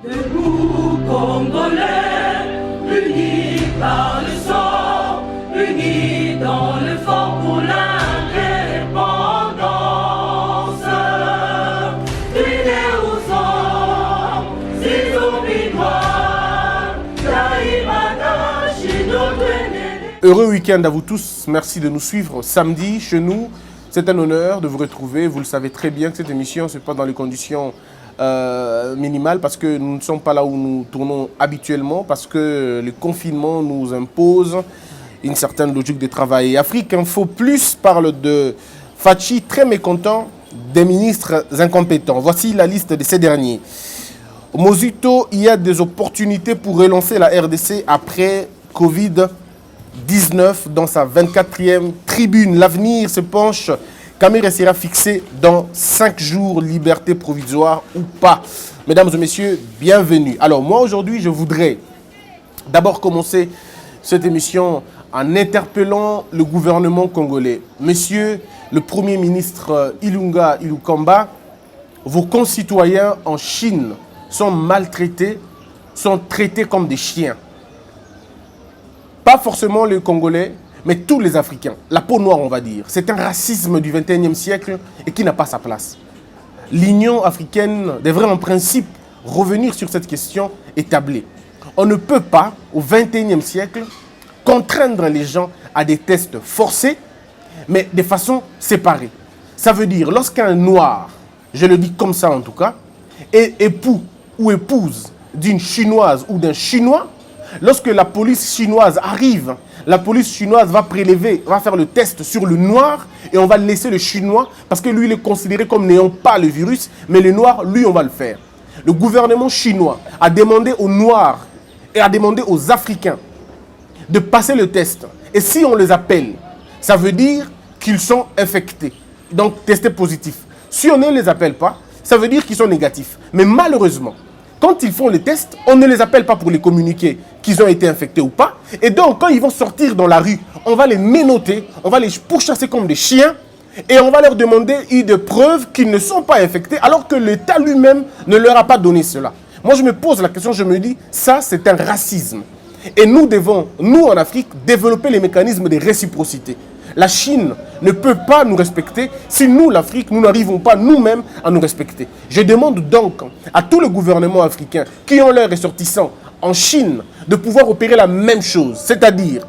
Debout Congolais, unis par le sang, unis dans le fort pour l'indépendance. Unis aux hommes, ces obligeoires, Taïmana, Chidotene. Heureux week-end à vous tous, merci de nous suivre samedi chez nous. C'est un honneur de vous retrouver. Vous le savez très bien que cette émission, ce n'est pas dans les conditions minimales parce que nous ne sommes pas là où nous tournons habituellement, parce que le confinement nous impose une certaine logique de travail. Afrique Info Plus parle de Fachi très mécontent des ministres incompétents. Voici la liste de ces derniers. Mozito, il y a des opportunités pour relancer la RDC après Covid-19 dans sa 24e tribune. L'avenir se penche. Camille sera fixé dans 5 jours, liberté provisoire ou pas. Mesdames et messieurs, bienvenue. Alors moi aujourd'hui, je voudrais d'abord commencer cette émission en interpellant le gouvernement congolais. Monsieur le Premier ministre Ilunga Ilukamba, vos concitoyens en Chine sont maltraités, sont traités comme des chiens. Pas forcément les Congolais, mais tous les Africains. La peau noire, on va dire. C'est un racisme du XXIe siècle et qui n'a pas sa place. L'Union africaine devrait en principe revenir sur cette question établie. On ne peut pas, au XXIe siècle, contraindre les gens à des tests forcés, mais de façon séparée. Ça veut dire, lorsqu'un noir, je le dis comme ça en tout cas, est époux ou épouse d'une chinoise ou d'un chinois, lorsque la police chinoise arrive, la police chinoise va prélever, va faire le test sur le noir et on va laisser le chinois parce que lui il est considéré comme n'ayant pas le virus, mais le noir, lui on va le faire. Le gouvernement chinois a demandé aux noirs et a demandé aux Africains de passer le test. Et si on les appelle, ça veut dire qu'ils sont infectés, donc testés positifs. Si on ne les appelle pas, ça veut dire qu'ils sont négatifs. Mais malheureusement, quand ils font les tests, on ne les appelle pas pour les communiquer qu'ils ont été infectés ou pas. Et donc, quand ils vont sortir dans la rue, on va les ménoter, on va les pourchasser comme des chiens et on va leur demander des preuves qu'ils ne sont pas infectés alors que l'État lui-même ne leur a pas donné cela. Moi, je me pose la question, je me dis, ça, c'est un racisme. Et nous devons, nous en Afrique, développer les mécanismes de réciprocité. La Chine ne peut pas nous respecter si nous, l'Afrique, nous n'arrivons pas nous-mêmes à nous respecter. Je demande donc à tous les gouvernements africains qui ont leurs ressortissants en Chine de pouvoir opérer la même chose, c'est-à-dire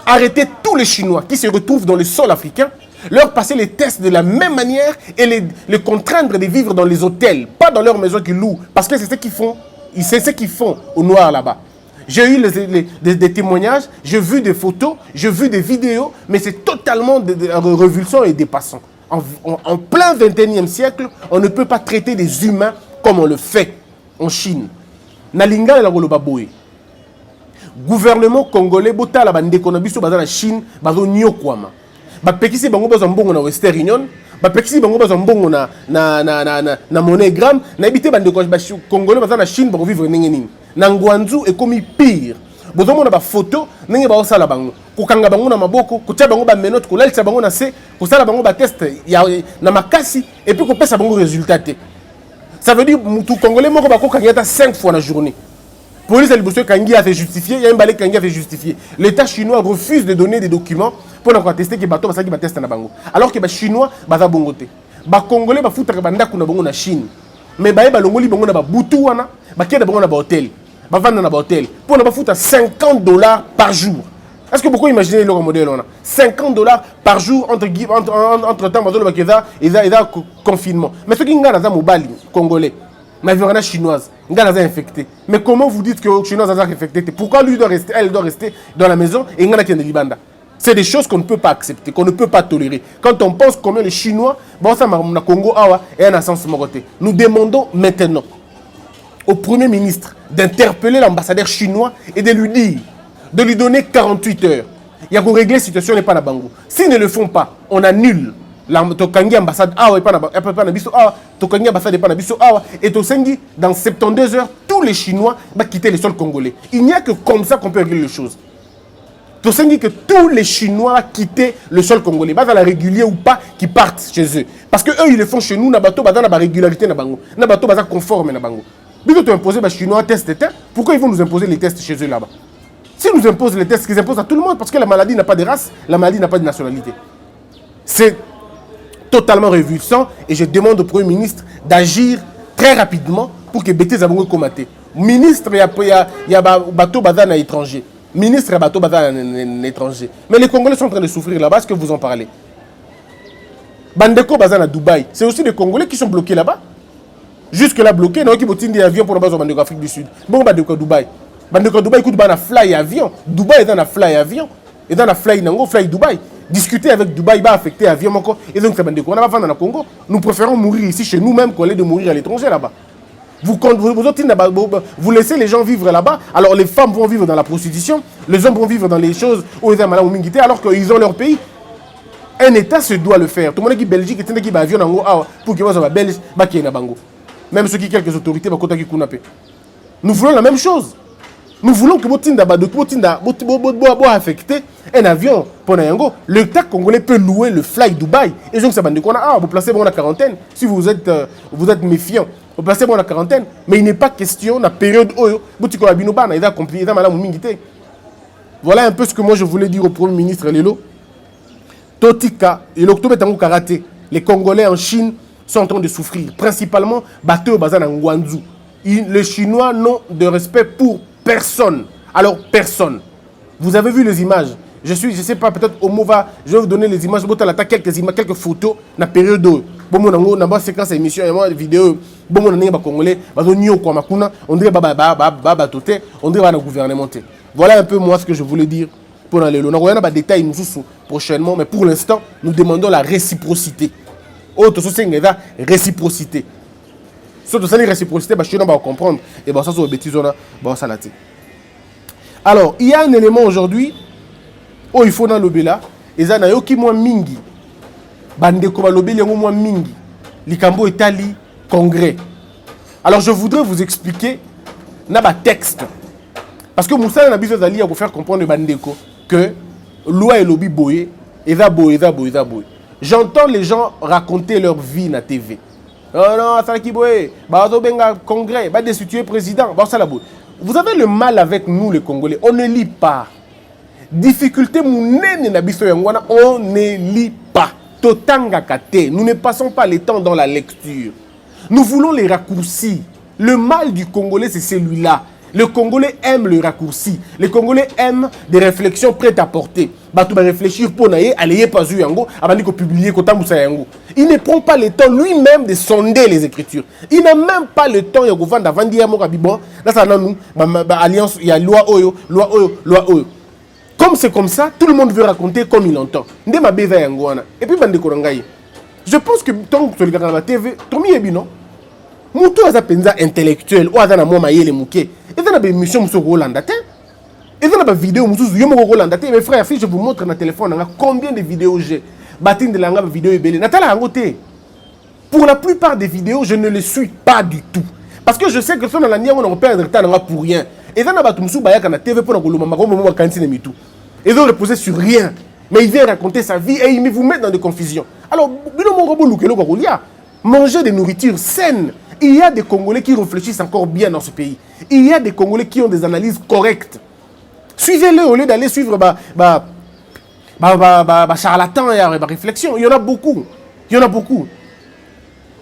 arrêter tous les Chinois qui se retrouvent dans le sol africain, leur passer les tests de la même manière et les contraindre de vivre dans les hôtels, pas dans leurs maisons qu'ils louent, parce que c'est ce qu'ils font, c'est ce qu'ils font au noir là-bas. J'ai eu des témoignages, j'ai vu des photos, j'ai vu des vidéos, mais c'est totalement révulsant et dépassant. En plein XXIe siècle, on ne peut pas traiter des humains comme on le fait en Chine. Nalinga la Golobaboé. Gouvernement congolais, bota la bande konabiso bazana Chine, bazo nyokwama. Ba pekisi bango bazo mbongo na Western Union, ba pekisi bango bazo mbongo na MoneyGram, na ebité bande congolais bazana Chine ba vivre ndenge nini. Na Ngwanzu ekomi pire. Bozo mona ba photo ndenge ba osala bango. Kokanga bango na maboko, kotia bango ba menotte, kolalisa bango na se, kosala bango ba test ya na makasi et puis kopesa bango résultat. Ça veut dire que les Congolais moko bako kangata 5 fois dans la journée. Police elle bosse kangi a fait justifier, il y a un balai kangi a fait justifier. L'État chinois refuse de donner des documents pour attester que bateau basaki ba test na bango. Alors que ba chinois baza bongoté. Ba Congolais ba futa ba ndako na bango na Chine. Mais ba longoli bango na ba butu wana, ba keda bango na ba hôtel. Ba vendre na ba hôtel. Pour na ba futa $50 par jour. Est-ce que beaucoup imaginez le modèle on a $50 par jour entre temps bazo le bakeza et ça confinement. Mais ce qui ngana za mobali congolais, ma verna chinoise, ngana za infecté. Mais comment vous dites que chinoise a infecté? Pourquoi lui doit rester, elle doit rester dans la maison et ngana qui est de Libanda? C'est des choses qu'on ne peut pas accepter, qu'on ne peut pas tolérer. Quand on pense combien les Chinois, bon ça na Congo awa et un sens moroté. Nous demandons maintenant au Premier ministre d'interpeller l'ambassadeur chinois et de lui dire, de lui donner 48 heures. Il y a qu'à régler la situation n'est pas na bango. S'ils ne le font pas, on annule l'ambassade ambassade awa et pas na biso awa, tokangi ambassade et pas na biso awa et tosengi dans 72 heures tous les Chinois vont quitter le sol congolais. Il n'y a que comme ça qu'on peut régler les choses. Tosengi que tous les Chinois quittent le sol congolais, pas à la régulier ou pas, qui partent chez eux. Parce que eux ils le font chez nous, na bato bazana ba régularité na bango, na bato baza conforme na bango. Plutôt tu imposer les Chinois tests, pourquoi ils vont nous imposer les tests chez eux là-bas? S'ils nous imposent les tests, qu'ils imposent à tout le monde, parce que la maladie n'a pas de race, la maladie n'a pas de nationalité. C'est totalement révulsant et je demande au Premier ministre d'agir très rapidement pour que Bété Zabongo comate. Ministre, il y a bateau bazan à l'étranger. Ministre, il y a bateau bazan à l'étranger. Mais les Congolais sont en train de souffrir là-bas, est-ce que vous en parlez? Bandeko bazan à Dubaï, c'est aussi des Congolais qui sont bloqués là-bas. Jusque-là bloqués, non, qui ont des avions pour le bas Bandeko Afrique du Sud. Bon, Bandeko Dubaï. Bandeko Dubaï, écoute, on a fly avion. Dubaï est dans la fly avion. Et dans la fly Nango, fly Dubaï. Discuter avec Dubaï va affecter l'avion encore. Et donc, c'est Bandeko. On va vendre dans le Congo. Nous préférons mourir ici chez nous-mêmes qu'au lieu de mourir à l'étranger là-bas. Vous laissez les gens vivre là-bas, alors les femmes vont vivre dans la prostitution, les hommes vont vivre dans les choses où ils ont malade ou alors qu'ils ont leur pays. Un État se doit le faire. Tout le monde qui est Belgique, qui est avion pour que les Belges qui est bango. Même ceux qui quelques autorités qui kunapé. Nous voulons la même chose. Nous voulons que Botinda affecter un avion pour Nayango. L'État congolais peut louer le Fly Dubaï. Et donc ça va vous placez bon la quarantaine. Si vous êtes méfiant, vous placez bon la quarantaine. Mais il n'est pas question la période où voilà un peu ce que moi je voulais dire au Premier ministre Lelo. Totika et l'octobre Tango Karaté. Les Congolais en Chine sont en train de souffrir. Principalement, Bateau Bazan en Guangzhou. Les Chinois n'ont de respect pour personne. Alors, personne. Vous avez vu les images. Je sais pas, peut-être au Mova, je vais vous donner les images. Quelques images, quelques photos. Dans la période où, on a séquence émission, et vidéo, on Congolais, on dirait on dirait gouvernement. Voilà un peu moi ce que je voulais dire pour aller loin. On a des détails prochainement, mais pour l'instant, nous demandons la réciprocité. Autre chose, c'est la réciprocité. Surtout ça, la réciprocité, je vais comprendre. Et ça, c'est une bêtise. Alors, il y a un élément aujourd'hui où il faut dans le là. Et ça, il y a qui moins mingi. Bandeko balobi yango moins mingi. Likambo etali congrès. Alors, je voudrais vous expliquer un texte. Parce que Moussa n'a besoin d'aller pour faire comprendre Bandeko que loi et lobby boye, et ça boye. J'entends les gens raconter leur vie na TV. Oh non, ça qui boye, benga congrès, destituer président, ça la boye. Vous avez le mal avec nous les Congolais, on ne lit pas. Difficulté mounene na biso yangwana, on ne lit pas. Totanga kate, nous ne passons pas le temps dans la lecture. Nous voulons les raccourcis. Le mal du Congolais, c'est celui-là. Le Congolais aime le raccourci. Le Congolais aime des réflexions prêtes à porter. Batou va réfléchir pour naïe, aller pas zu yango, avant de publier kota moussa yango. Il ne prend pas le temps lui-même de sonder les écritures. Il n'a même pas le temps de vendre avant d'y avoir bon. Là ça nous alliance, il y a loi oyo. Comme c'est comme ça, tout le monde veut raconter comme il entend. Ndé ma beza yango wana. Et puis bande korangaye. Je pense que tant que tu regardes la TV, tomi ebi non. Moutou aza penza intellectuel ou aza na moma yele mouké. Et dans la émission Moussou Rolanda, et dans la vidéo Moussou Rolanda, mes frères et filles, je vous montre dans le téléphone combien de vidéos j'ai. Batine de la vidéo est belle. Nathalie Angoté. Pour la plupart des vidéos, je ne les suis pas du tout. Parce que je sais que si on a la nière, on va perdre le temps pour rien. Et dans la Moussou Bayaka na TV pour la Goloma, on cantine et tout. Ils ont reposé sur rien. Mais il vient raconter sa vie et il vous met dans des confusions. Alors, manger des nourritures saines. Il y a des Congolais qui réfléchissent encore bien dans ce pays. Il y a des Congolais qui ont des analyses correctes. Suivez-le au lieu d'aller suivre charlatan et réflexion. Il y en a beaucoup.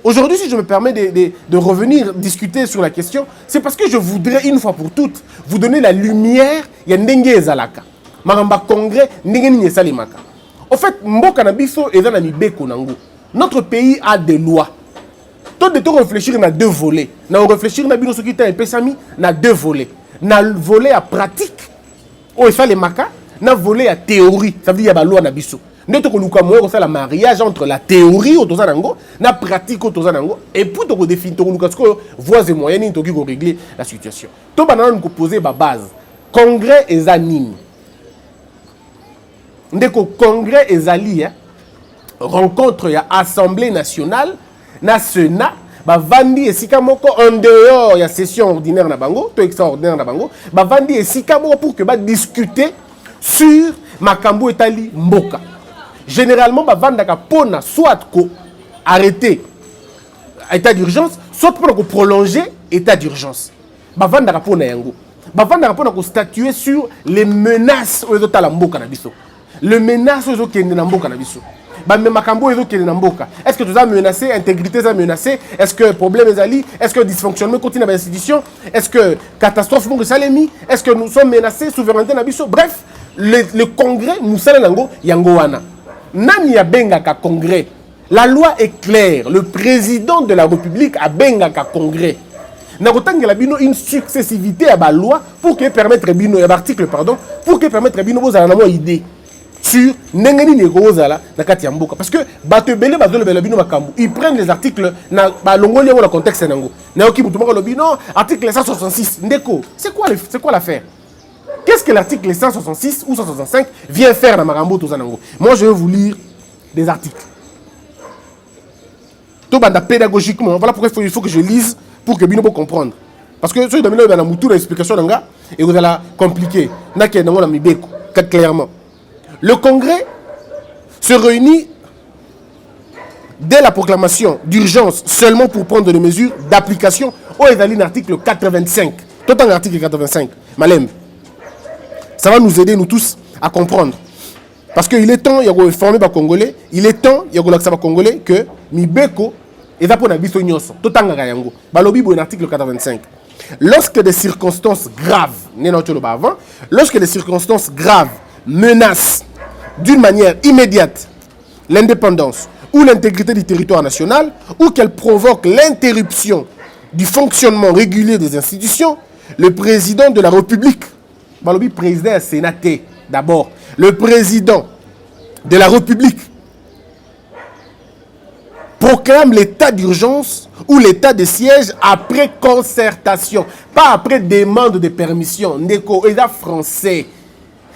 Aujourd'hui, si je me permets de revenir discuter sur la question, c'est parce que je voudrais une fois pour toutes vous donner la lumière. Il y a Ndenge Ezalaka. Maramba Congrès, Ndenge Ninyesalimaka. En fait, Mboka Nabiso et Zanamibeko Nango. Notre pays a des lois. Tout de réfléchir na deux volets. Na réfléchir na bino ce qui t'a pesami na deux volets. Na volet à pratique. Oh, il fait les maca. Na volet à théorie. Ça veut dire qu'il y a la loi na biso. Notre c'est le mariage entre la théorie au Tozanango, la pratique au Tozanango, et pour te définir, voies et moyens pour régler la situation. Tout le monde nous poser la base. Congrès et anime. Ndeko congrès et ali rencontre ya Assemblée nationale, na Sénat, ba vandi esika moko en dehors ya session ordinaire na bango, to extraordinaire na bango, ba vandi esika moko pour que ba discuter sur makambo etali mboka. Généralement, ba vandaka pona soit ko arrêter état d'urgence, soit pour prolonger l'état d'urgence. Bavanda pour na yango. Bavanda pour statuer sur les menaces aux autres talambo canabiso. Les menaces aux autres qui n'ont pas canabiso. Est-ce que tu as menacé, intégrité est menacée? Est-ce que problème est ali? Est-ce que dysfonctionnement continue dans l'institution? Est-ce que catastrophe nous salemi? Est-ce que nous sommes menacés, souveraineté nabiso? Bref, le congrès nous salango yangoana. Nani a bengaka congrès. La loi est claire. Le président de la République a bengaka congrès. Nakotanga la bino une successivité à la loi pour que permettre bino article pardon pour que permettre bino vos analamo idée. Sur n'engeni negozala na kati ya mboka parce que bato belé bazolo bela bino makambu ils prennent les articles na ba longoli dans le contexte nango na oki mutu moko lobi non article 166 ndeko c'est quoi l'affaire? Qu'est-ce que l'article 166 ou 165 vient faire dans makambo to zanango? Moi je vais vous lire des articles to banda pédagogiquement. Voilà pourquoi il faut que je lise pour que bino po comprendre parce que ceux domino na mutu l'explication nanga et vous allez compliquer na ke nango na mibeko clairement. Le Congrès se réunit dès la proclamation d'urgence seulement pour prendre des mesures d'application au l'article 85. Tout en article 85. Malem. Ça va nous aider, nous tous, à comprendre. Parce qu'il est temps, il y a formé par Congolais, il est temps, il y a un Congolais que Mibeko est là pour la biso nyoso. Tout en gayango. Balobi bo l'article 85. Lorsque des circonstances graves, lorsque des circonstances graves menacent d'une manière immédiate l'indépendance ou l'intégrité du territoire national ou qu'elle provoque l'interruption du fonctionnement régulier des institutions, le président de la République, Balobi président sénaté d'abord, le président de la République proclame l'état d'urgence ou l'état de siège après concertation, pas après demande de permission. Ndeko, et français.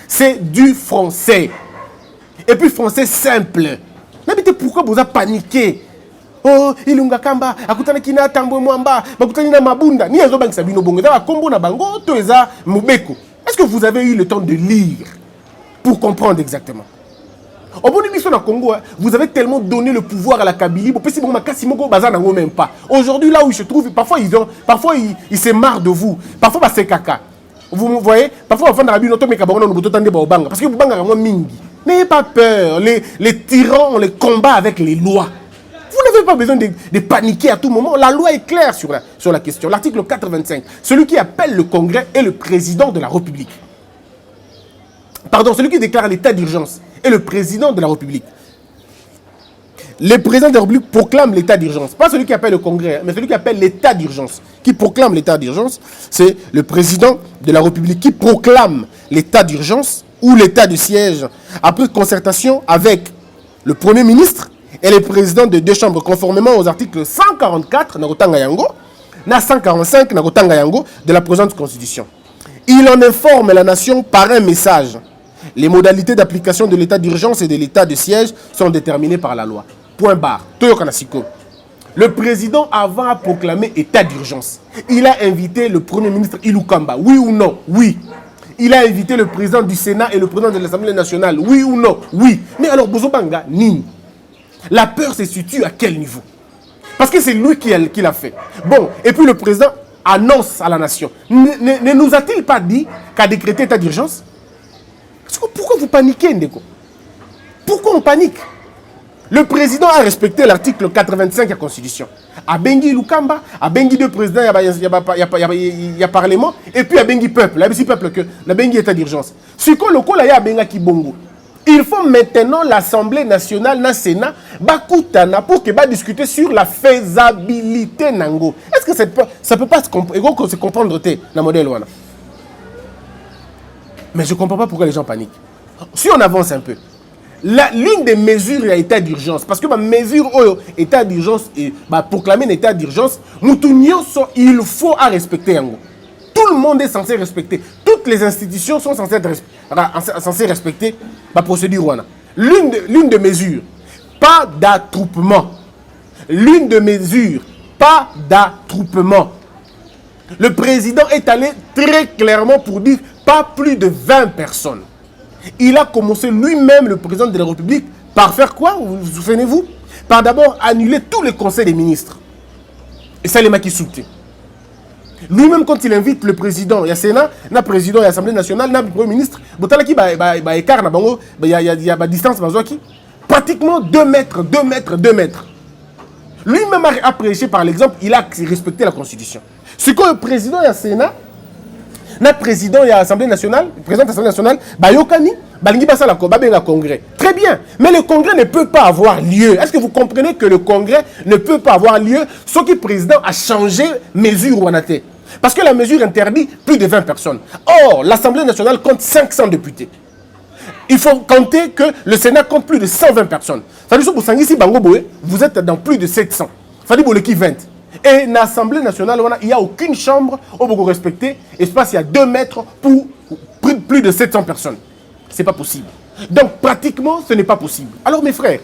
C'est du français. Et puis français simple. N'habitez pourquoi vous avez paniqué? Oh, ilunga kamba, akutana kina tambo mwamba, bakutana na mabunda. Ni azo bank sabino bongo, za kombo na bango, to eza mubeko. Est-ce que vous avez eu le temps de lire pour comprendre exactement? Au bout de mission au Congo, vous avez tellement donné le pouvoir à la Kabylie, même pas. Aujourd'hui, là où ils se trouvent, parfois ils se marrent de vous. Parfois, c'est caca. Vous voyez, parfois, parce que vous n'ayez pas peur. Les tyrans, on les combat avec les lois. Vous n'avez pas besoin de paniquer à tout moment. La loi est claire sur la question. L'article 85. Celui qui appelle le Congrès est le président de la République. Pardon, celui qui déclare l'état d'urgence est le président de la République. Le président de la République proclame l'état d'urgence. Pas celui qui appelle le Congrès, mais celui qui appelle l'état d'urgence. Qui proclame l'état d'urgence, c'est le président de la République qui proclame l'état d'urgence ou l'état de siège après concertation avec le Premier ministre et les présidents de deux chambres conformément aux articles 144 na 145 de la présente Constitution. Il en informe la nation par un message. Les modalités d'application de l'état d'urgence et de l'état de siège sont déterminées par la loi. Point barre. Le président, avant à proclamer état d'urgence, il a invité le Premier ministre Ilukamba. Oui ou non? Oui. Il a invité le président du Sénat et le président de l'Assemblée nationale. Oui ou non? Oui. Mais alors, Bozobanga, Nini. La peur se situe à quel niveau? Parce que c'est lui qui l'a fait. Bon, et puis le président annonce à la nation. Ne nous a-t-il pas dit qu'a décrété état d'urgence? Pourquoi vous paniquez, Ndeko? Pourquoi on panique? Le président a respecté l'article 85 de la Constitution. A Bengi Lukamba, a Bengi deux présidents, il y a parlement, et puis a Bengi peuple. Il y a peuple que la Bengi état d'urgence. Ce qu'on le colle, il y a Benga Kibongo. Il faut maintenant l'Assemblée nationale, le Sénat, Bakutana, pour que discuter sur la faisabilité Nango. Est-ce que ça peut pas se comprendre dans le modèle Wana? Mais je ne comprends pas pourquoi les gens paniquent. Si on avance un peu, l'une des mesures est l'état d'urgence. Parce que ma mesure état d'urgence et proclamer un état d'urgence, il faut respecter. Tout le monde est censé respecter. Toutes les institutions sont censées respecter la procédure. L'une des mesures, pas d'attroupement. L'une des mesures, pas d'attroupement. Le président est allé très clairement pour dire pas plus de 20 personnes. Il a commencé lui-même, le président de la République, par faire quoi? Vous vous souvenez-vous? Par d'abord annuler tous les conseils des ministres. Et ça, les qui soutient. Lui-même, quand il invite le président, il y a Sénat, il y a président, il y a Assemblée nationale, il y a le Premier ministre, il y a écart, il y a distance, pratiquement 2 mètres, 2 mètres, 2 mètres. Lui-même a prêché par l'exemple, il a respecté la Constitution. Ce que le président, il y a Sénat, le président, il y a l'Assemblée nationale, le président de l'Assemblée nationale, Bayokani, Balingi Basala Kobabenga Congrès. Très bien, mais le Congrès ne peut pas avoir lieu. Est-ce que vous comprenez que le Congrès ne peut pas avoir lieu sauf que le président a changé mesure ou anaté? Parce que la mesure interdit plus de 20 personnes. Or, l'Assemblée nationale compte 500 députés. Il faut compter que le Sénat compte plus de 120 personnes. C'est-à-dire que vous êtes dans plus de 700. C'est-à-dire que vous êtes 20. Et dans l'Assemblée nationale, il n'y a aucune chambre où vous respectez. Espace, il y a 2 mètres pour plus de 700 personnes. Ce n'est pas possible. Donc, pratiquement, ce n'est pas possible. Alors, mes frères,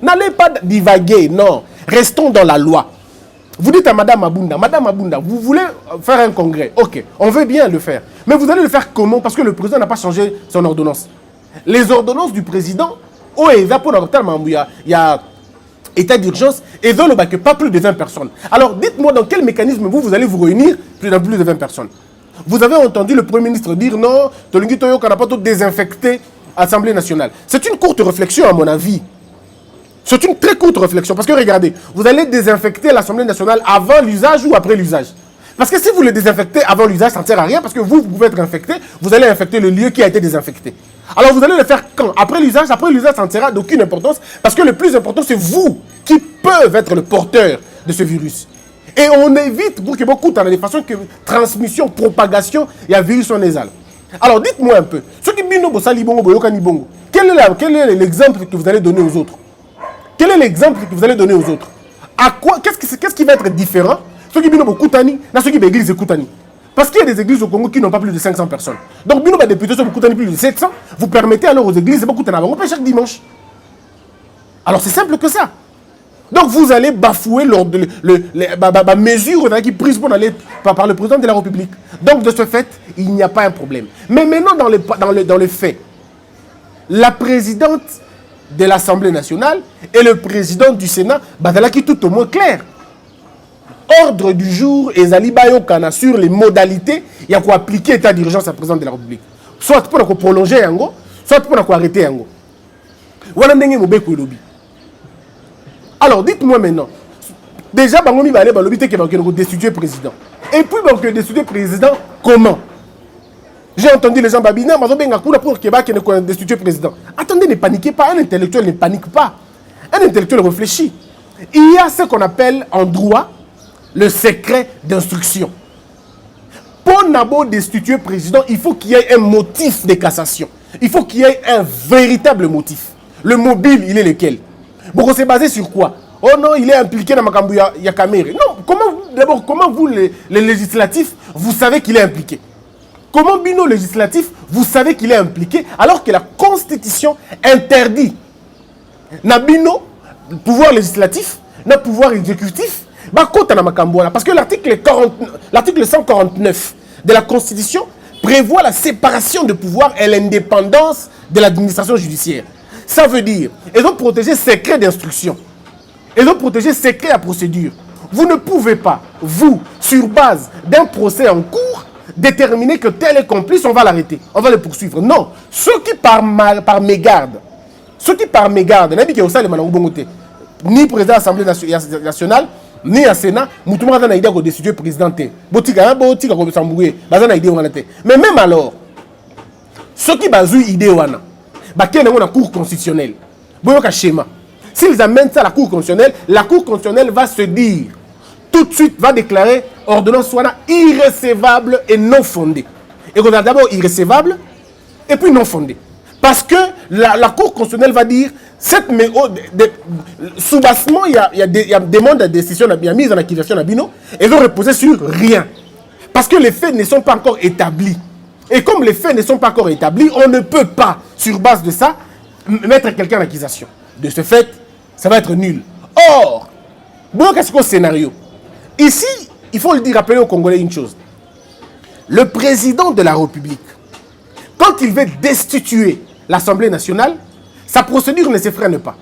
n'allez pas divaguer, non. Restons dans la loi. Vous dites à Madame Abunda, vous voulez faire un congrès. Ok, on veut bien le faire. Mais vous allez le faire comment? Parce que le président n'a pas changé son ordonnance. Les ordonnances du président, il y a état d'urgence et que pas plus de 20 personnes. Alors, dites-moi dans quel mécanisme vous allez vous réunir dans plus de 20 personnes. Vous avez entendu le Premier ministre dire non, Tolingi Toyo n'a pas tout désinfecté l'Assemblée nationale. C'est une courte réflexion à mon avis. C'est une très courte réflexion. Parce que regardez, vous allez désinfecter l'Assemblée nationale avant l'usage ou après l'usage. Parce que si vous le désinfectez avant l'usage, ça ne sert à rien. Parce que vous pouvez être infecté, vous allez infecter le lieu qui a été désinfecté. Alors vous allez le faire quand? Après l'usage, ça ne sera d'aucune importance. Parce que le plus important, c'est vous qui peuvent être le porteur de ce virus. Et on évite, pour que beaucoup dans les façons que transmission, propagation, il y a virus en nasal. Alors dites-moi un peu, ceux qui quel est l'exemple que vous allez donner aux autres? Quel est l'exemple que vous allez donner aux autres? À quoi? Qu'est-ce qui va être différent? Ceux qui viennent au Koutani, ceux qui viennent églises Koutani. Parce qu'il y a des églises au Congo qui n'ont pas plus de 500 personnes. Donc, nous, les députés sont Koutani plus de 700. Vous permettez alors aux églises de Koutani. On peut chaque dimanche. Alors, c'est simple que ça. Donc, vous allez bafouer la mesure qui est prise par le président de la République. Donc, de ce fait, il n'y a pas un problème. Mais maintenant, dans les faits, la présidente de l'Assemblée nationale et le président du Sénat, qui tout au moins clair. Ordre du jour et Zali Bayokana sur les modalités, il y a quoi appliquer l'état d'urgence à la présidente de la République. Soit pour prolonger yango, soit pour arrêter yango. Alors dites-moi maintenant, déjà Bangomi va aller dans l'hôpital qui va destituer le président. Et puis donc destituer le président comment? J'ai entendu les gens babiner, mais pour Québec ne destituer le président. Attendez, ne paniquez pas, un intellectuel ne panique pas. Un intellectuel réfléchit. Il y a ce qu'on appelle en droit le secret d'instruction. Pour Nabo destituer le président, il faut qu'il y ait un motif de cassation. Il faut qu'il y ait un véritable motif. Le mobile, il est lequel? Bon, c'est basé sur quoi? Oh non, il est impliqué dans Makambouya Yakamere. Non, comment vous, les législatifs, vous savez qu'il est impliqué? Comment Bino législatif, vous savez qu'il est impliqué alors que la Constitution interdit Nabino, pouvoir législatif, na pouvoir exécutif, parce que l'article 149 de la Constitution prévoit la séparation de pouvoir et l'indépendance de l'administration judiciaire. Ça veut dire, ils ont protégé secret d'instruction. Ils ont protégé secret à procédure. Vous ne pouvez pas, vous, sur base d'un procès en cours, déterminer que tel est complice, on va l'arrêter, on va le poursuivre. Non, ceux qui par mégarde, ni président de l'Assemblée nationale, ni à Sénat, nous avons une idée de décider président. Mais même alors, ceux qui basent l'idée, ils ont une cour constitutionnelle. S'ils amènent ça à la cour constitutionnelle va se dire, tout de suite va déclarer ordonnance soit irrécevable et non fondée. Et qu'on a d'abord irrécevable et puis non fondée. Parce que la Cour constitutionnelle va dire, sous-bassement, il y a des demandes de décision, il y a mise en accusation à Bino, et ils ont reposé sur rien. Parce que les faits ne sont pas encore établis. Et comme les faits ne sont pas encore établis, on ne peut pas, sur base de ça, mettre quelqu'un en accusation. De ce fait, ça va être nul. Or, qu'est-ce que scénario? Ici, il faut le dire, rappeler aux Congolais une chose. Le président de la République, quand il veut destituer l'Assemblée nationale, sa procédure ne se freine pas.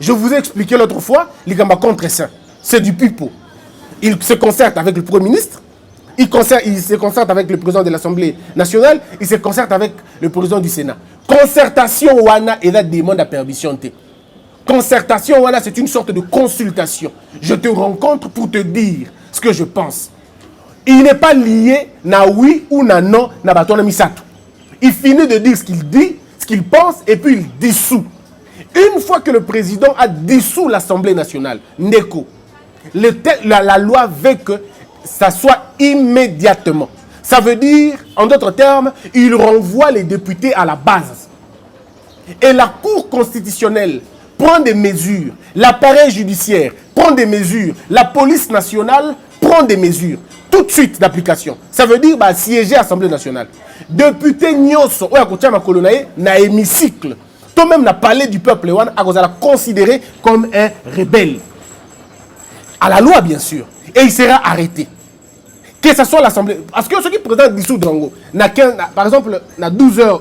Je vous ai expliqué l'autre fois, les gamba contre ça. C'est du pipeau. Il se concerte avec le Premier ministre, il se concerte avec le président de l'Assemblée nationale, il se concerte avec le président du Sénat. Concertation wana et la demande à permission. Concertation wana, c'est une sorte de consultation. Je te rencontre pour te dire ce que je pense. Il n'est pas lié na oui ou na non na batona misato. Il finit de dire ce qu'il dit, ce qu'il pense, et puis il dissout. Une fois que le président a dissous l'Assemblée nationale, Ndeko, la loi veut que ça soit immédiatement. Ça veut dire, en d'autres termes, il renvoie les députés à la base. Et la Cour constitutionnelle prend des mesures, l'appareil judiciaire prend des mesures, la police nationale prend des mesures, tout de suite d'application. Ça veut dire siéger à l'Assemblée nationale. Député Nyoso, na hémicycle, toi-même na palais du peuple, on a considéré comme un rebelle. À la loi, bien sûr. Et il sera arrêté. Que ce soit l'Assemblée. Parce que ceux qui présentent dissous Drango, par exemple, à 12h,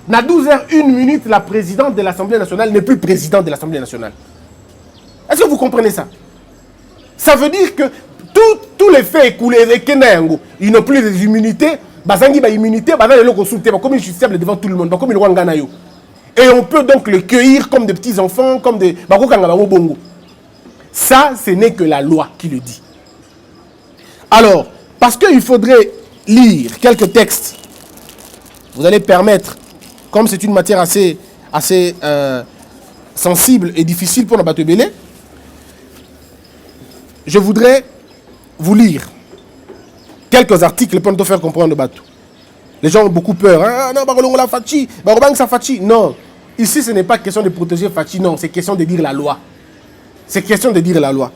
1 la présidente de l'Assemblée nationale n'est plus présidente de l'Assemblée nationale. Est-ce que vous comprenez ça? Ça veut dire que tous les faits écoulés, ils n'ont plus des immunités. Comme justiciable devant tout le monde. Comme et on peut donc les cueillir comme des petits enfants, comme des... Ça, ce n'est que la loi qui le dit. Alors, parce qu'il faudrait lire quelques textes, vous allez permettre, comme c'est une matière assez sensible et difficile pour le bateau belé, je voudrais vous lire quelques articles pour nous faire comprendre le bateau. Les gens ont beaucoup peur. Ah non, non, ici ce n'est pas question de protéger Fachi, non, c'est question de dire la loi. C'est question de dire la loi.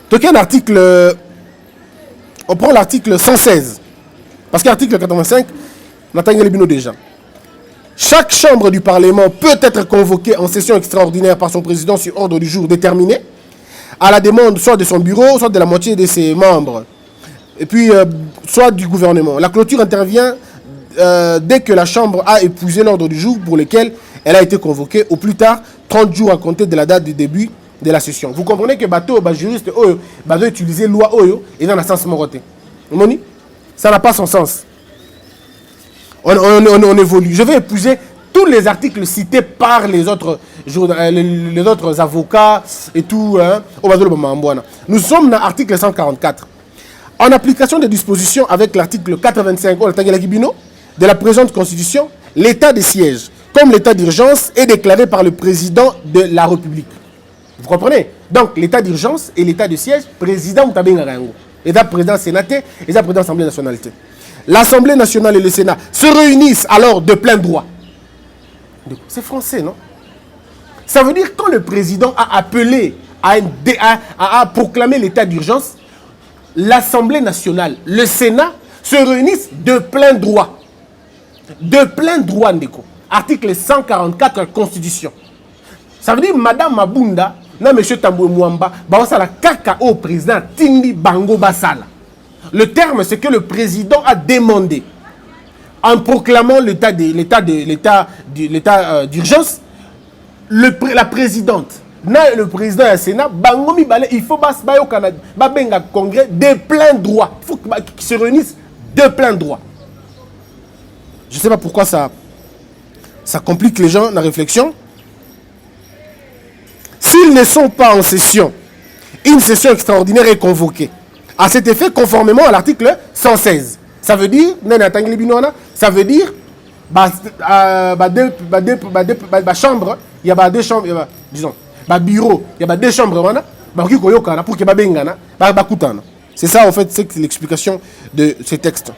Donc, un article, on prend l'article 116. Parce que l'article 85, on attend les bino déjà. Chaque chambre du Parlement peut être convoquée en session extraordinaire par son président sur ordre du jour déterminé, à la demande soit de son bureau, soit de la moitié de ses membres, et puis soit du gouvernement. La clôture intervient dès que la chambre a épuisé l'ordre du jour pour lequel elle a été convoquée, au plus tard 30 jours à compter de la date du début de la session. Vous comprenez que bateau, juriste, doit utiliser loi Oyo et dans le sens moroté. Ça n'a pas son sens. On évolue. Je vais épuiser tous les articles cités par les autres avocats et tout. Nous sommes dans l'article 144. En application des dispositions avec l'article 85 de la présente Constitution, l'état de siège, comme l'état d'urgence, est déclaré par le président de la République. Vous comprenez? Donc, l'état d'urgence et l'état de siège, président Mutabengarango. État président sénaté, état président Assemblée nationale. L'Assemblée nationale et le Sénat se réunissent alors de plein droit. C'est français, non? Ça veut dire quand le président a appelé à proclamer l'état d'urgence, l'Assemblée nationale, le Sénat se réunissent de plein droit. De plein droit, Ndeko. Article 144 de la Constitution. Ça veut dire Madame Mabunda, non, M. Tamboué Mwamba, la kaka au président Tindi Bango Basala. Le terme, c'est que le président a demandé, en proclamant l'état d'urgence, la présidente, le président du Sénat, il faut que congrès de plein droit. Il faut qu'ils se réunissent de plein droit. Je ne sais pas pourquoi ça complique les gens, la réflexion. S'ils ne sont pas en session, une session extraordinaire est convoquée. À cet effet, conformément à l'article 116. Ça veut dire, ça veut dire, chambre, il y a deux chambres, disons, bureau, il y a deux chambres, c'est ça, en fait, c'est l'explication de ce texte.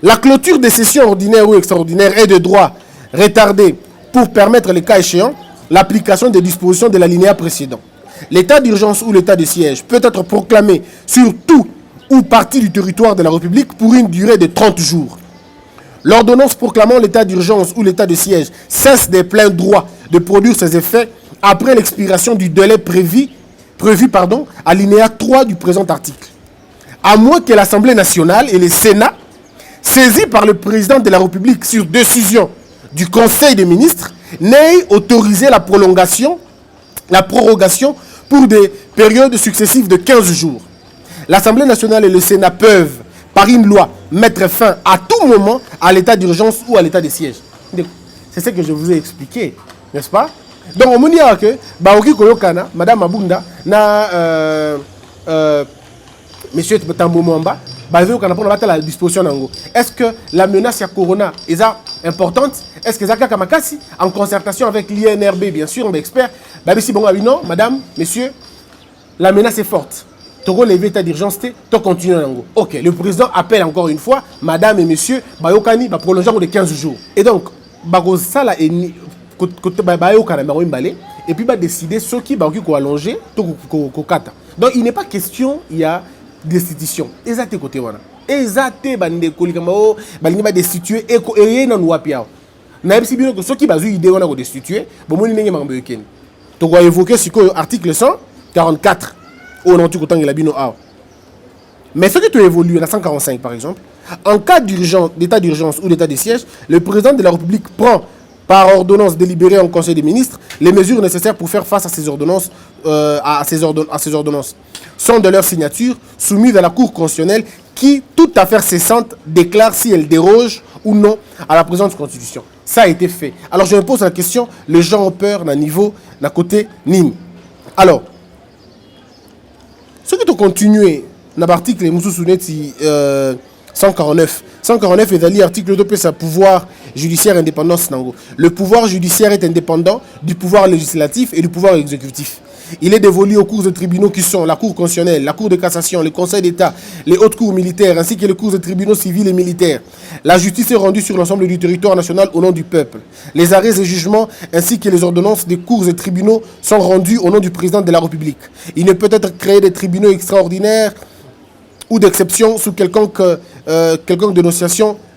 La clôture des sessions ordinaires ou extraordinaires est de droit retardée pour permettre, les cas échéants, l'application des dispositions de l'alinéa précédent. L'état d'urgence ou l'état de siège peut être proclamé sur tout ou partie du territoire de la République pour une durée de 30 jours. L'ordonnance proclamant l'état d'urgence ou l'état de siège cesse de plein droit de produire ses effets après l'expiration du délai prévu à l'alinéa 3 du présent article. À moins que l'Assemblée nationale et le Sénat, saisis par le président de la République sur décision du Conseil des ministres n'ait autorisé la prorogation pour des périodes successives de 15 jours. L'Assemblée nationale et le Sénat peuvent, par une loi, mettre fin à tout moment à l'état d'urgence ou à l'état de siège. C'est ce que je vous ai expliqué, n'est-ce pas? Donc, on me dit que Baoki Koyokana, Madame Mabunda, Monsieur Tambo Mwamba, la disposition d'Ango. Est-ce que la menace à Corona est importante? Est-ce que Zaka Kamakasi, en concertation avec l'INRB, bien sûr, on est expert, non, madame, monsieur, la menace est forte. Togo levé état d'urgence, tu continues Ango. Ok, le président appelle encore une fois, madame et monsieur, Bayokani, prolonger de 15 jours. Et donc, Bagosala et et puis décider ce qui va allonger, donc il n'est pas question, il y a destitution. Exacté côté wana. Exacté bande kolikamo balingi ba destituer et na nuapia. Na bisi bino que ceux qui bazu idée wana ko destituer, bon moni ndenge makambo yekeni. To ko évoquer siko article 144 au non tu kotangela bino a. Mais ce qui tu évolue à 145 par exemple, en cas d'urgence, d'état d'urgence ou d'état de siège, le président de la République prend par ordonnance délibérée en Conseil des ministres les mesures nécessaires pour faire face à ces ordonnances, ces ordonnances sont de leur signature soumises à la Cour constitutionnelle qui, toute affaire cessante, déclare si elle déroge ou non à la présente Constitution. Ça a été fait. Alors je me pose la question, les gens ont peur d'un niveau, d'un côté, Nîmes. Alors, ce qui ont continué dans l'article 149. 149 est à article 2 peut sa pouvoir judiciaire indépendance. Le pouvoir judiciaire est indépendant du pouvoir législatif et du pouvoir exécutif. Il est dévolu aux cours de tribunaux qui sont la Cour constitutionnelle, la Cour de cassation, le Conseil d'État, les hautes cours militaires ainsi que les cours de tribunaux civils et militaires. La justice est rendue sur l'ensemble du territoire national au nom du peuple. Les arrêts et jugements ainsi que les ordonnances des cours et tribunaux sont rendus au nom du président de la République. Il ne peut être créé des tribunaux extraordinaires ou d'exception sous quelconque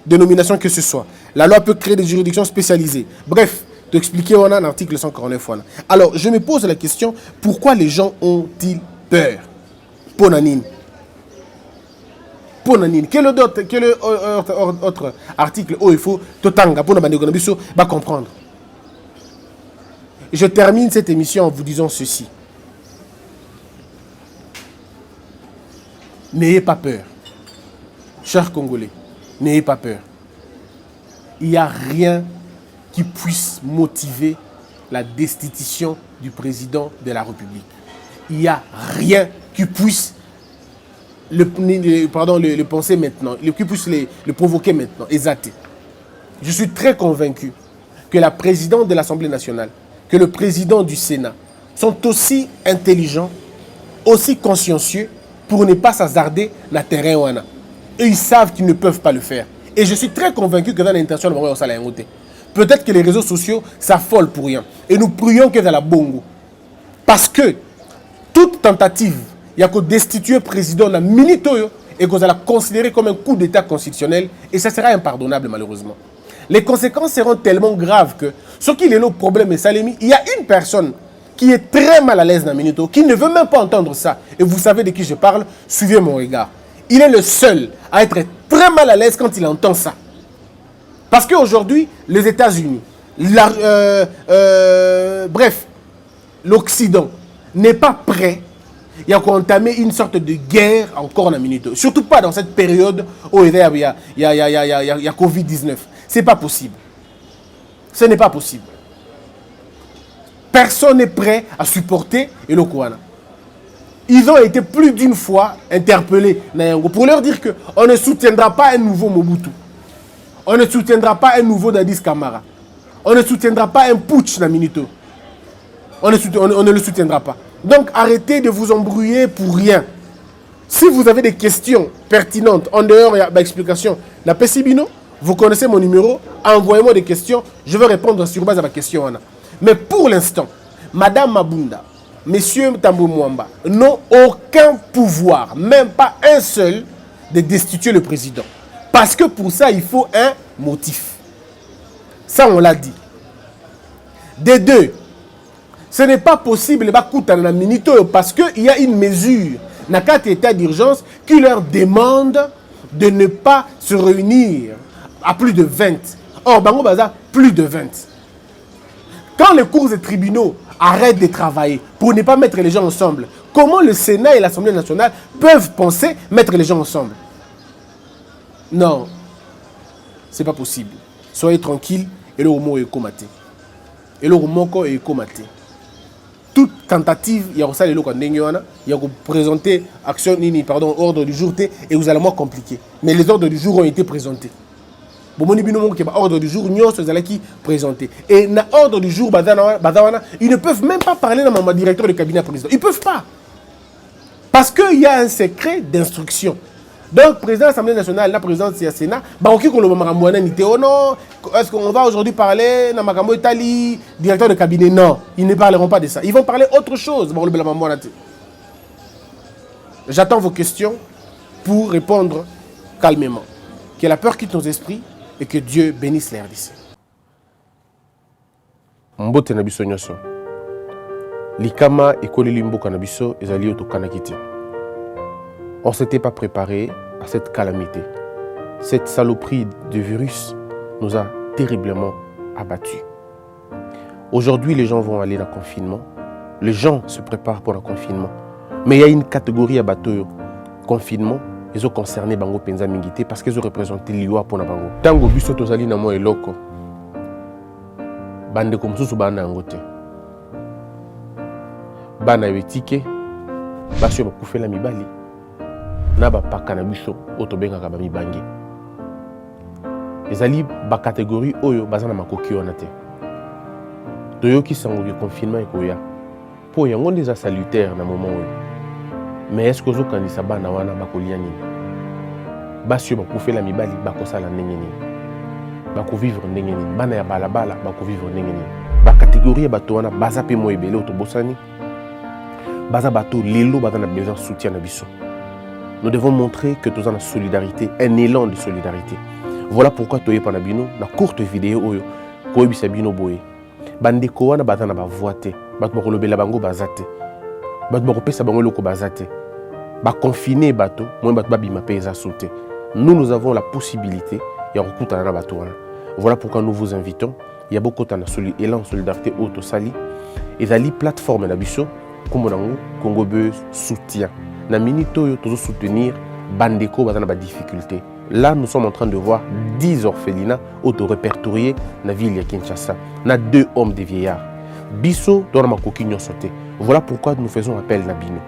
dénomination que ce soit. La loi peut créer des juridictions spécialisées. Bref, t'expliquer on a l'article 149. Alors, je me pose la question, pourquoi les gens ont-ils peur? Ponanine. Quel autre article où il faut Totanga pour va comprendre. Je termine cette émission en vous disant ceci. N'ayez pas peur. Chers Congolais, n'ayez pas peur. Il n'y a rien qui puisse motiver la destitution du président de la République. Il n'y a rien qui puisse le penser maintenant, qui puisse le provoquer maintenant, exacté. Je suis très convaincu que la présidente de l'Assemblée nationale, que le président du Sénat sont aussi intelligents, aussi consciencieux pour ne pas s'hasarder dans le terrain ouana. Et ils savent qu'ils ne peuvent pas le faire. Et je suis très convaincu que dans l'intention de Maroc, ça l'a invoqué. Peut-être que les réseaux sociaux s'affolent pour rien. Et nous prions que dans la bongo. Parce que toute tentative, il y a que destituer le président dans minute et qu'on va la considérer comme un coup d'État constitutionnel. Et ça sera impardonnable malheureusement. Les conséquences seront tellement graves que ce qui est le problème est Salemi. Il y a une personne qui est très mal à l'aise dans Minuto, qui ne veut même pas entendre ça. Et vous savez de qui je parle, suivez mon regard. Il est le seul à être très mal à l'aise quand il entend ça. Parce qu'aujourd'hui, les États-Unis, bref, l'Occident n'est pas prêt. Il y a entamé une sorte de guerre encore dans Minuto. Surtout pas dans cette période où il y a Covid-19. Ce n'est pas possible. Ce n'est pas possible. Personne n'est prêt à supporter le Kouana. Ils ont été plus d'une fois interpellés pour leur dire qu'on ne soutiendra pas un nouveau Mobutu. On ne soutiendra pas un nouveau Dadis Camara. On ne soutiendra pas un putsch dans Minuto. On ne le soutiendra pas. Donc arrêtez de vous embrouiller pour rien. Si vous avez des questions pertinentes en dehors de l'explication de la Pessibino, vous connaissez mon numéro, envoyez-moi des questions, je vais répondre sur base à ma question. Mais pour l'instant, Madame Mabunda, Monsieur Tambo Mwamba n'ont aucun pouvoir, même pas un seul, de destituer le président. Parce que pour ça, il faut un motif. Ça, on l'a dit. Des deux, ce n'est pas possible parce qu'il y a une mesure, dans 4 états d'urgence, qui leur demande de ne pas se réunir à plus de 20. Or, Bango Baza, plus de 20. Quand les cours et tribunaux arrêtent de travailler pour ne pas mettre les gens ensemble, comment le Sénat et l'Assemblée nationale peuvent penser mettre les gens ensemble? Non, c'est pas possible. Soyez tranquille et le mot est comaté. Et le mot est comaté. Toute tentative, il y a ça les locaux il y a présenter action ordre du jour et vous allez moins compliqué. Mais les ordres du jour ont été présentés. Ordre du jour, qui présenté. Et dans l'ordre du jour, ils ne peuvent même pas parler dans mon directeur de cabinet président. Ils ne peuvent pas. Parce qu'il y a un secret d'instruction. Donc, président de l'Assemblée nationale, la présidente du Sénat, est-ce qu'on va aujourd'hui parler dans Makambo Italie, directeur de cabinet? Non, ils ne parleront pas de ça. Ils vont parler autre chose. J'attends vos questions pour répondre calmement. Que la peur quitte nos esprits et que Dieu bénisse les RDC. Mbote na biso nyoso. Likama ekoleli mboka na biso ezali otokanaki. On ne s'était pas préparé à cette calamité. Cette saloperie de virus nous a terriblement abattus. Aujourd'hui, les gens vont aller dans le confinement. Les gens se préparent pour le confinement. Mais il y a une catégorie à bateau confinement. Ils ont concerné Bango Penza Mingité parce qu'ils ont représenté l'IOA pour Bango. Tango biso tozali na mo eloko. Bande comme sous bana ngote. Bana wetike. Basio bakufela mibali. Na ba pakana biso otobenga ka ba mibangi. Ezali ba catégorie oyo bazana makoki wana te. Toyoki sango ke confinement ekoya. Po yango ndeza salutaire na moment oyo. Mais est-ce que vous avez dit bana wana bakolia nini? Basio bakufela mibali bakosala ndenge nini? Bakovivre ndenge nini? Bana ya balabala bakovivre ndenge nini? Ba catégorie ya bato wana baza pe mo ebele otobosani. Baza bato lelo baza na besoin de soutien na biso. Nous devons montrer que nous avons la solidarité, un élan de solidarité. Voilà pourquoi toye panabino na courte vidéo oyo ko ebisa bino boye. Bandeko wana baza na ba voite, bato bakolobela bango bazate. Bato bakopesa bango loko bazate. Ba confiner bato, moi bato babima peza sauter. Nous avons la possibilité ya rekutana na bato wana. Voilà pourquoi nous vous invitons. Il y a beaucoup de élan solidarité auto sali. Ezali plateforme na biso kombo nango Congo Buzz soutien. Na minute oyo tozo soutenir bandeko bazana ba difficulté. Là nous sommes en train de voir 10 orphelinats auto-répertoriés na ville ya Kinshasa. Na 2 hommes de vieillards. Biso dona makoki nyosote. Voilà pourquoi nous faisons appel na bino.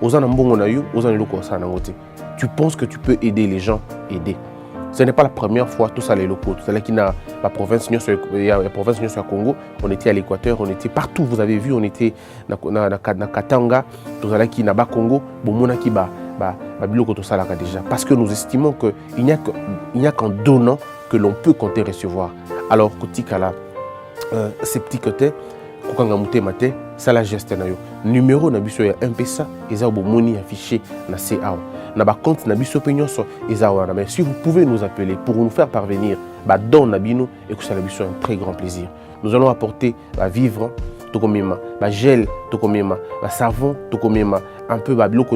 Ozana mbongo na yo, ozana loko sana ngote. Tu penses que tu peux aider les gens, aider. Ce n'est pas la première fois tout ça les locaux. Tout ça là qui n'a la province la Congo, on était à l'Équateur, on était partout. Vous avez vu, on était na Katanga, tout ça là qui n'a pas Congo, bomona qui ba biloko tout ça là déjà. Parce que nous estimons que il n'y a qu'en donnant que l'on peut compter recevoir. Alors kotikala ces petits côtés kokanga mute ça la geste na yo. Numéro na biso ya M-Pesa eza bomoni affiché na CA. Na ba compte na biso penyonso ezawana. Mais si vous pouvez nous appeler pour nous faire parvenir don nabino et que ça la biso un très grand plaisir. Nous allons apporter vivre tokomema, gel tokomema, savon tokomema, un peu biloko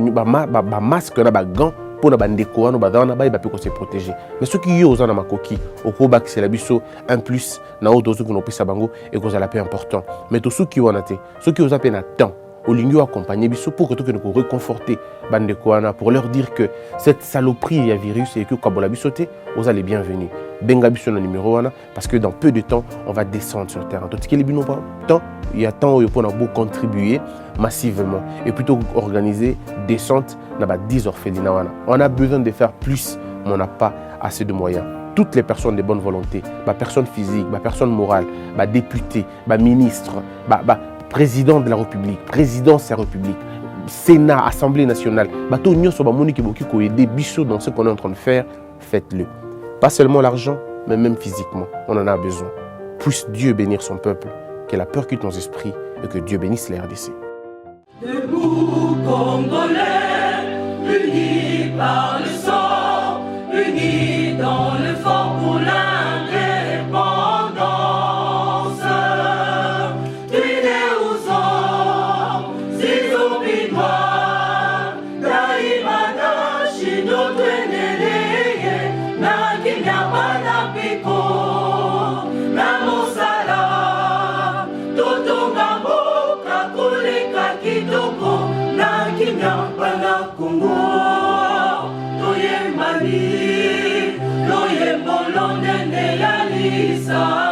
masque na gants pour na bandeko wana badana ba pe ko se protéger. Mais ceux qui yo na makoki okoba que c'est la biso un plus na auto ceux qui n'ont pas ça bango et que ça la peu important. Mais tous ceux qui wana te, ceux qui osent peine temps au lingio accompagner biso pour que tout que nous réconforter bandeko wana pour leur dire que cette saloperie ya virus et que kabola bisoté aux allez bienvenus. Benga biso no numéro wana parce que dans peu de temps on va descendre sur terre. Tout ce qui est bino temps il y a temps où on a beau contribuer massivement et plutôt organiser descente na ba 10 orphelinats wana. On a besoin de faire plus mais on n'a pas assez de moyens. Toutes les personnes de bonne volonté, personnes physiques, personnes morales, députés, ministres, président de la République, présidence de la République, Sénat, Assemblée nationale, bateau union sur bamoni qui beaucoup aider bichot dans ce qu'on est en train de faire, faites-le. Pas seulement l'argent, mais même physiquement, on en a besoin. Puisse Dieu bénir son peuple, que la peur quitte nos esprits et que Dieu bénisse les RDC. Debout Congolais, unis par le sang, unis dans le fort pour l'indépendance. Tués aux hommes, si oublidois, daimana shido tweneleye, na kinyabana piko, na Congo, toyembani, loyembo lonene ya lisa.